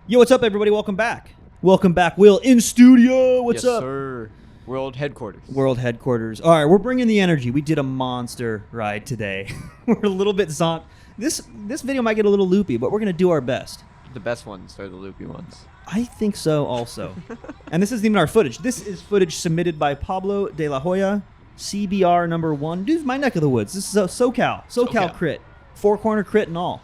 Yo, what's up, everybody? Welcome back. Welcome back, Will, in studio. What's yes, up? Sir. World headquarters. World headquarters. All right, we're bringing the energy. We did a monster ride today. We're a little bit zonked. This video might get a little loopy, but we're going to do our best. The best ones are the loopy ones. I think so also. And this isn't even our footage. This is footage submitted by Pablo de la Hoya, CBR number 1. Dude, my neck of the woods. This is a SoCal crit. 4-corner crit and all.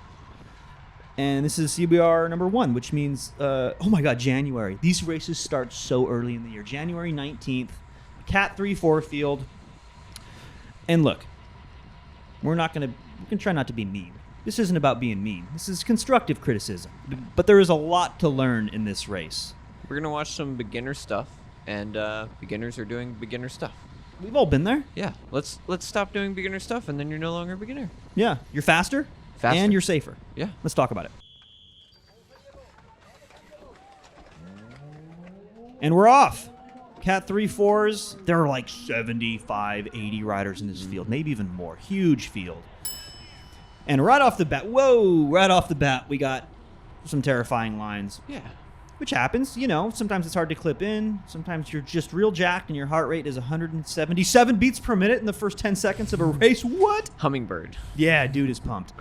And this is CBR number 1, which means, oh my God, January. These races start so early in the year. January 19th, Cat4 field. And look, we're going to try not to be mean. This isn't about being mean. This is constructive criticism. But there is a lot to learn in this race. We're going to watch some beginner stuff, and beginners are doing beginner stuff. We've all been there. Yeah, let's stop doing beginner stuff, and then you're no longer a beginner. Yeah, you're faster. Faster. And you're safer. Yeah. Let's talk about it. And we're off. Cat4s, there are like 75, 80 riders in this field, maybe even more. Huge field. And right off the bat, we got some terrifying lines. Yeah. Which happens, you know, sometimes it's hard to clip in. Sometimes you're just real jacked and your heart rate is 177 beats per minute in the first 10 seconds of a race. What? Hummingbird. Yeah, dude is pumped.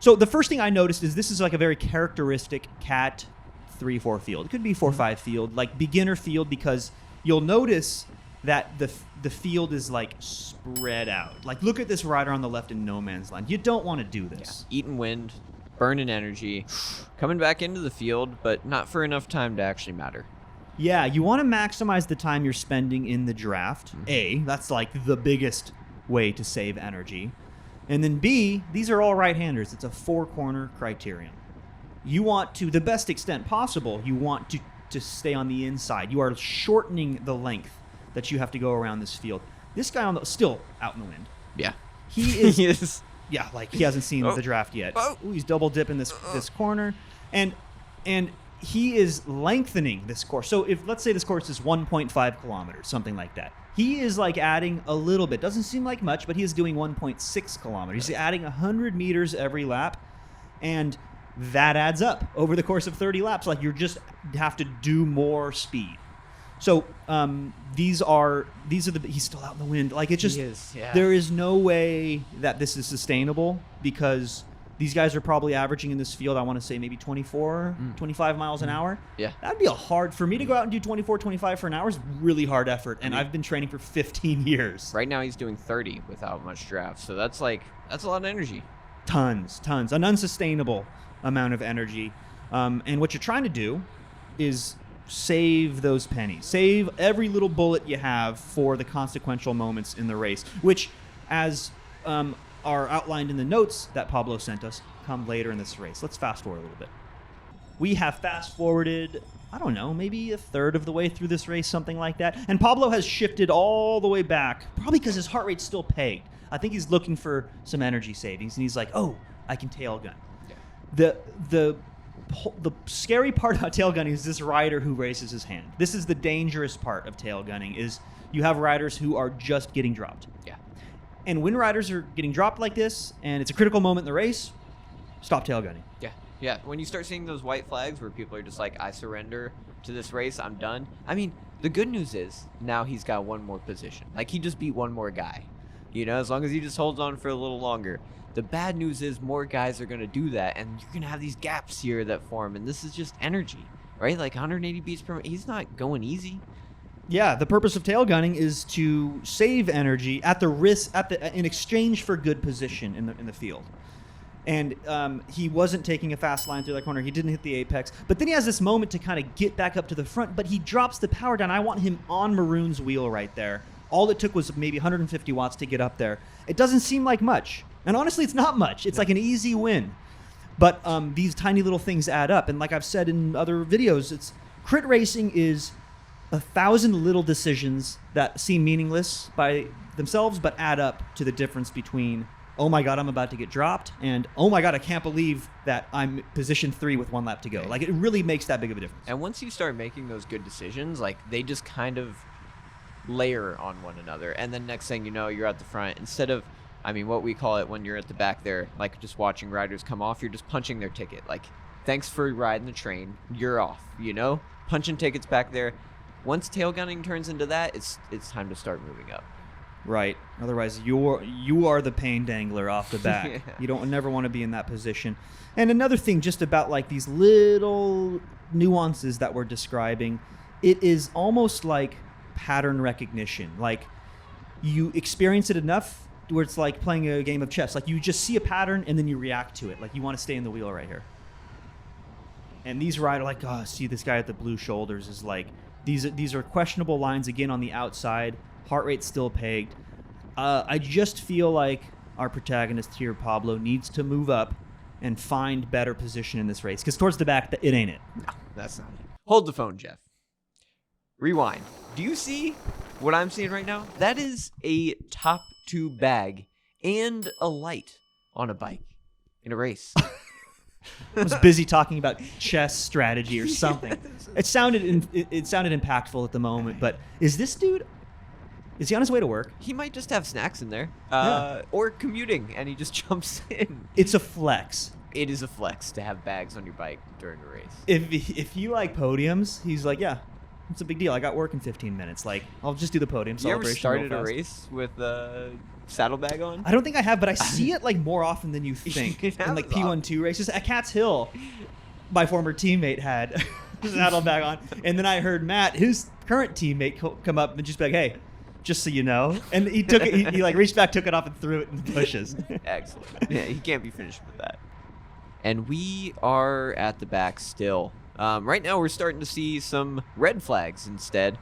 So the first thing I noticed is this is like a very characteristic Cat4 field. It could be 4-5 field, like beginner field, because you'll notice that the field is like spread out. Like look at this rider on the left in no man's land. You don't want to do this. Yeah. Eating wind, burning energy, coming back into the field, but not for enough time to actually matter. Yeah, you want to maximize the time you're spending in the draft. A, that's like the biggest way to save energy. And then B, these are all right-handers. It's a 4-corner criterion. You want to, the best extent possible, you want to stay on the inside. You are shortening the length that you have to go around this field. This guy still out in the wind. Yeah. He is. He is. Yeah, like he hasn't seen the draft yet. Ooh, he's double dipping this corner, and he is lengthening this course. So if let's say this course is 1.5 kilometers, something like that, he is like adding a little bit. Doesn't seem like much, but he is doing 1.6 kilometers. He's adding 100 meters every lap, and that adds up over the course of 30 laps. Like you just have to do more speed. So these are the he's still out in the wind. Like it's just there is no way that this is sustainable because these guys are probably averaging in this field, I want to say maybe 24, 25 miles an hour. Yeah. That'd be for me to go out and do 24, 25 for an hour is really hard effort. And I've been training for 15 years. Right now he's doing 30 without much draft. So that's a lot of energy. Tons. An unsustainable amount of energy. And what you're trying to do is save those pennies. Save every little bullet you have for the consequential moments in the race, which, as are outlined in the notes that Pablo sent us, come later in this race. Let's fast forward a little bit. We have fast forwarded, I don't know, maybe a third of the way through this race, something like that. And Pablo has shifted all the way back, probably because his heart rate's still pegged. I think he's looking for some energy savings, and he's like, oh, I can tail gun. Yeah. The scary part about tail gunning is this rider who raises his hand. This is the dangerous part of tail gunning is you have riders who are just getting dropped. Yeah. And when riders are getting dropped like this and it's a critical moment in the race, stop tail gunning. Yeah. Yeah. When you start seeing those white flags where people are just like, I surrender to this race, I'm done. I mean, the good news is now he's got one more position. Like he just beat one more guy. You know, as long as he just holds on for a little longer. The bad news is more guys are going to do that, and you're going to have these gaps here that form, and this is just energy, right? Like 180 beats per minute. He's not going easy. Yeah, the purpose of tail gunning is to save energy at the risk in exchange for good position in the field. And he wasn't taking a fast line through that corner. He didn't hit the apex. But then he has this moment to kind of get back up to the front, but he drops the power down. I want him on Maroon's wheel right there. All it took was maybe 150 watts to get up there. It doesn't seem like much. And honestly, it's not much. It's like an easy win. But these tiny little things add up. And like I've said in other videos, crit racing is 1,000 little decisions that seem meaningless by themselves, but add up to the difference between, oh my God, I'm about to get dropped, and oh my God, I can't believe that I'm position 3 with 1 lap to go. Like it really makes that big of a difference. And once you start making those good decisions, like they just kind of layer on one another. And then next thing you know, you're at the front. Instead of I mean, what we call it when you're at the back there, like just watching riders come off, you're just punching their ticket. Like thanks for riding the train. You're off, punching tickets back there. Once tail gunning turns into that, it's time to start moving up. Right. Otherwise, you are the pain dangler off the back. Yeah. You don't never want to be in that position. And another thing, just about like these little nuances that we're describing, it is almost like pattern recognition. Like you experience it enough where it's like playing a game of chess. Like you just see a pattern and then you react to it. Like you want to stay in the wheel right here. And these riders like, oh, see this guy at the blue shoulders is like, these are questionable lines again on the outside. Heart rate's still pegged. I just feel like our protagonist here, Pablo, needs to move up and find better position in this race. Because towards the back, it ain't it. No, that's not it. Hold the phone, Jeff. Rewind. Do you see what I'm seeing right now? That is a top tube bag and a light on a bike in a race. I was busy talking about chess strategy or something. It sounded impactful at the moment, but is this dude... Is he on his way to work? He might just have snacks in there. Yeah. Or commuting, and he just jumps in. It's a flex. It is a flex to have bags on your bike during a race. If you like podiums, he's like, yeah, it's a big deal. I got work in 15 minutes. Like, I'll just do the podium You ever celebration. started real a fast. race with a saddlebag on? I don't think I have, but I see it like more often than you think. It In like happens P1-2 races. At Cat's Hill, my former teammate had a saddlebag on. And then I heard Matt, his current teammate, come up and just be like, hey, just so you know. And he took it, he like reached back, took it off, and threw it in the bushes. Excellent. Yeah, he can't be finished with that. And we are at the back still. Right now we're starting to see some red flags instead.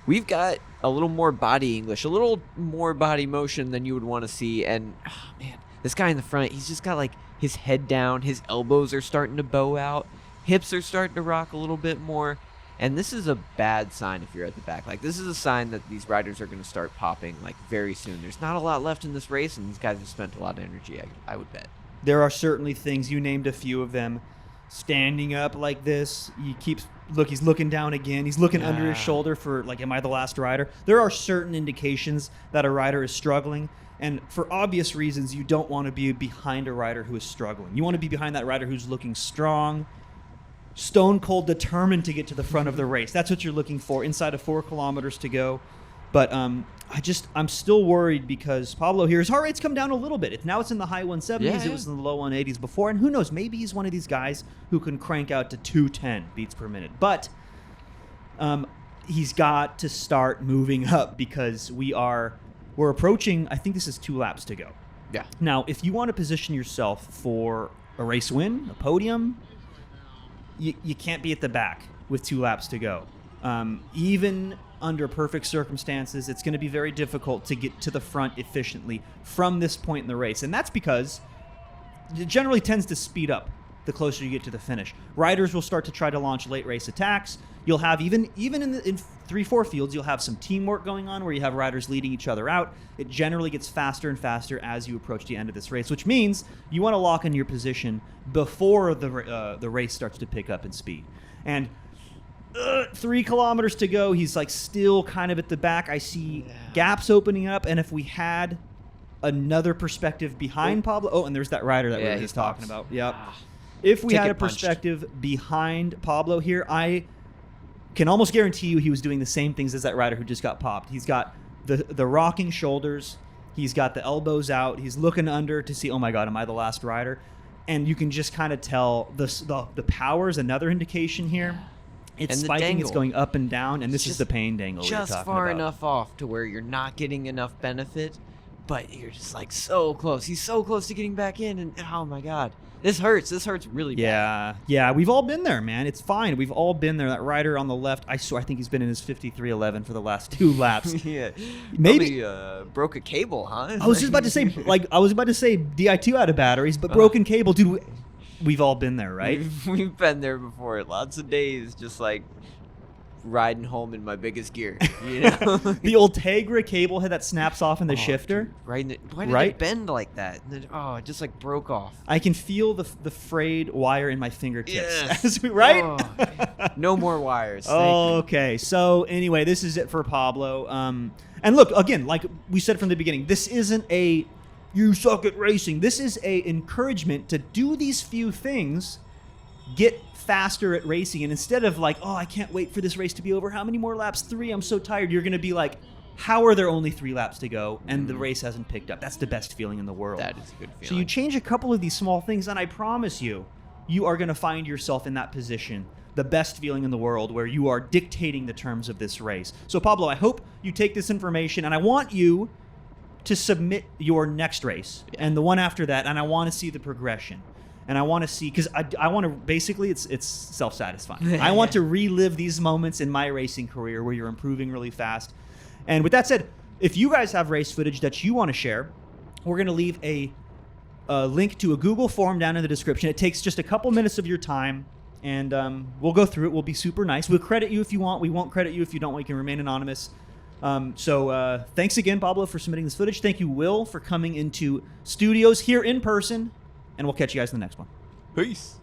We've got a little more body English, a little more body motion than you would want to see. And, oh, man, this guy in the front, he's just got, like, his head down. His elbows are starting to bow out. Hips are starting to rock a little bit more. And this is a bad sign if you're at the back. Like, this is a sign that these riders are going to start popping, like, very soon. There's not a lot left in this race, and these guys have spent a lot of energy, I would bet. There are certainly things, you named a few of them, standing up like this. He's looking down again. He's looking under his shoulder for, like, am I the last rider? There are certain indications that a rider is struggling. And for obvious reasons, you don't want to be behind a rider who is struggling. You want to be behind that rider who's looking strong, stone cold determined to get to the front of the race. That's what you're looking for inside of 4 kilometers to go. But I'm still worried because Pablo here, his heart rate's come down a little bit. Now it's in the high 170s. Yeah. It was in the low 180s before. And who knows, maybe he's one of these guys who can crank out to 210 beats per minute. But he's got to start moving up because we're approaching, I think this is 2 laps to go. Yeah. Now, if you want to position yourself for a race win, a podium, you can't be at the back with 2 laps to go. Even under perfect circumstances, it's going to be very difficult to get to the front efficiently from this point in the race. And that's because it generally tends to speed up the closer you get to the finish. Riders will start to try to launch late race attacks. You'll have, even in 3-4 fields, you'll have some teamwork going on where you have riders leading each other out. It generally gets faster and faster as you approach the end of this race, which means you want to lock in your position before the race starts to pick up in speed. And 3 kilometers to go, he's like still kind of at the back. I see gaps opening up, and if we had another perspective behind Pablo, and there's that rider that we were just talking about. Yep. If we had a perspective behind Pablo here, I can almost guarantee you he was doing the same things as that rider who just got popped. He's got the rocking shoulders. He's got the elbows out. He's looking under to see, oh my God, am I the last rider? And you can just kind of tell the power is another indication here. It's spiking, it's going up and down, and this is the pain dangle we're talking about. Just far enough off to where you're not getting enough benefit, but you're just like so close. He's so close to getting back in, and oh my God. This hurts. This hurts really bad. Yeah, we've all been there, man. It's fine. We've all been there. That rider on the left, I swear, I think he's been in his 53.11 for the last 2 laps. Yeah. Maybe probably, broke a cable, huh? I was just about to say, Di2 out of batteries, but broken cable, dude. We've all been there, right? We've been there before. Lots of days, just like riding home in my biggest gear, you know. The old Tegra cable head that snaps off in the shifter. Dude, why did it bend like that? And then, it just like broke off. I can feel the frayed wire in my fingertips. Yes. Right? No more wires. Okay. So anyway, this is it for Pablo. And look, again, like we said from the beginning, this isn't a you suck at racing. This is a encouragement to do these few things get faster at racing. And instead of like, oh, I can't wait for this race to be over. How many more laps? 3. I'm so tired. You're going to be like, how are there only 3 laps to go and the race hasn't picked up? That's the best feeling in the world. That is a good feeling. So you change a couple of these small things, and I promise you, you are going to find yourself in that position, the best feeling in the world, where you are dictating the terms of this race. So Pablo, I hope you take this information, and I want you to submit your next race and the one after that, and I want to see the progression. And I want to see, because I want to, basically, it's self-satisfying. I want to relive these moments in my racing career where you're improving really fast. And with that said, if you guys have race footage that you want to share, we're going to leave a link to a Google form down in the description. It takes just a couple minutes of your time, and we'll go through it. We'll be super nice. We'll credit you if you want. We won't credit you if you don't. We can remain anonymous. So thanks again, Pablo, for submitting this footage. Thank you, Will, for coming into studios here in person. And we'll catch you guys in the next one. Peace.